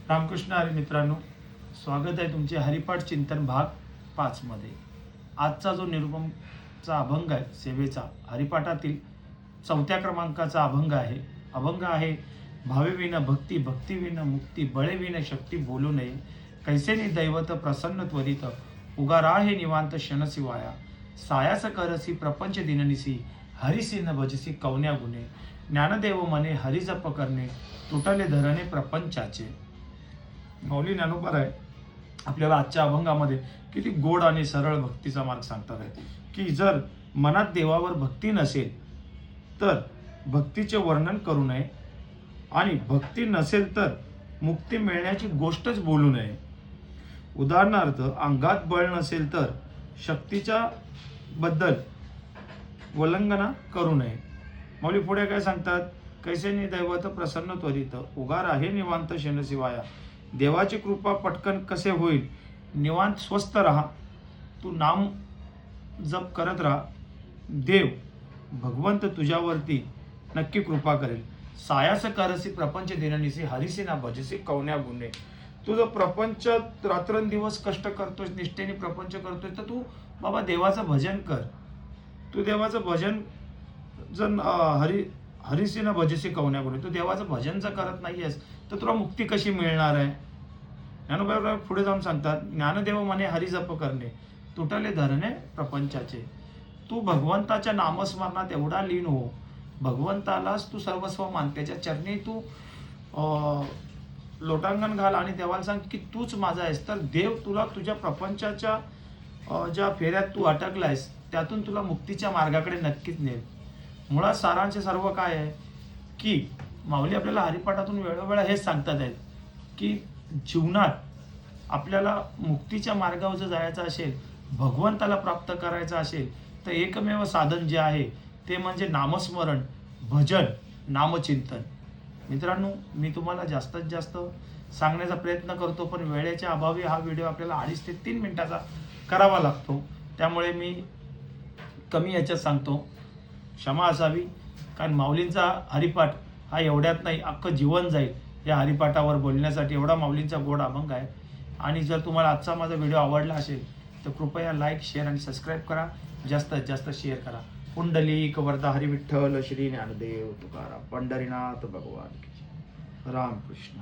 रामकृष्ण हरी मित्रांनो, स्वागत आहे तुमचे हरिपाठ चिंतन भाग 5 मध्ये। आजचा जो निरुपमचा अभंग आहे सेवेचा, हरिपाठातील 4थ्या क्रमांकाचा अभंग आहे। अभंग आहे, भावेविन भक्ती, भक्तीविन मुक्ती, बळेविन शक्ती बोलू नये, कैसेनी दैवत प्रसन्न त्वरित, उगारा हे निवांत क्षणशिवाया, सायास करसी प्रपंच दिननिसी, हरिसी न भजसी कवन्या गुणे, ज्ञानदेव मने हरि जप करणे, तुटले धरणे प्रपंचाचे। माऊली ज्ञानोबा आहे आपल्याला आजच्या अभंगामध्ये किती गोड आणि सरळ भक्तीचा मार्ग सांगतात आहे की जर मनात देवावर भक्ती नसेल तर भक्तीचे वर्णन करू नये आणि भक्ती नसेल तर मुक्ती मिळण्याची गोष्टच बोलू नये। उदाहरणार्थ, अंगात बळ नसेल तर शक्तीच्या बद्दल वल्लंघना करू नये। माऊली पुढे काय सांगतात, कैसेनी दैवत प्रसन्न त्वरित, उगार आहे निवांत क्षणशिवाया, देवाची कृपा पटकन कसे होईल, निवांत स्वस्थ राहा, तू नाम जप करत राहा, देव भगवंत तुझ्यावरती नक्की कृपा करेल। सायास करसी प्रपंच दिननिसी, हरिसी ना भजसी कवन्या गुणे, तू जर प्रपंच रात्रंदिवस कष्ट करतोय, निष्ठेने प्रपंच करतोय, तर तू बाबा देवाचं भजन कर। तू देवाचं भजन जर हरिसी ना भजसी कवन्या गुणे, तू देवाचं भजन जर करत नाहीयेस तर तुला मुक्ती कशी मिळणार आहे। ज्ञानोबा पुढे जाऊन सांगतात, ज्ञानदेव मने हरि जप करणे, तुटले धरणे प्रपंचाचे, तू भगवंताच्या नामस्मरणात एवढा लीन हो, भगवंतालाच तू सर्वस्व मान, त्याच्या चरणी तू लोटांगण घाल आणि देवाला सांग की तूच माझा आहेस, तर देव तुला तुझ्या प्रपंचाच्या ज्या फेऱ्यात तू अटकलायस त्यातून तुला मुक्तीच्या मार्गाकडे नक्कीच नेल। मुळात सारांश सर्व काय आहे की माऊली आपल्याला हरिपाठातून वेळोवेळा हेच सांगतात आहेत की जीवनात आपल्याला मुक्तीच्या मार्गावर जर जायचं असेल, भगवंताला प्राप्त करायचं असेल, तर एकमेव साधन जे आहे ते म्हणजे नामस्मरण, भजन, नामचिंतन। मित्रांनो, मी तुम्हाला जास्तीत जास्त सांगण्याचा प्रयत्न करतो, पण वेळेच्या अभावी हा व्हिडिओ आपल्याला 2.5 ते 3 मिनिटाचा करावा लागतो, त्यामुळे मी कमी याच्यात सांगतो, क्षमा असावी। कारण माऊलींचा हरिपाठ हा एवढ्यात नाही, अख्खं जीवन जाईल या हरिपाठावर बोलण्यासाठी, एवढा माऊलींचा गोड अभंग आहे। आणि जर तुम्हाला आजचा माझा व्हिडिओ आवडला असेल तर कृपया लाईक, शेअर आणि सबस्क्राईब करा, जास्तीत जास्त शेअर करा। पुंडलिक वरदा हरी विठ्ठल श्री ज्ञानदेव तुकाराम, पंढरीनाथ भगवान की जय। रामकृष्ण।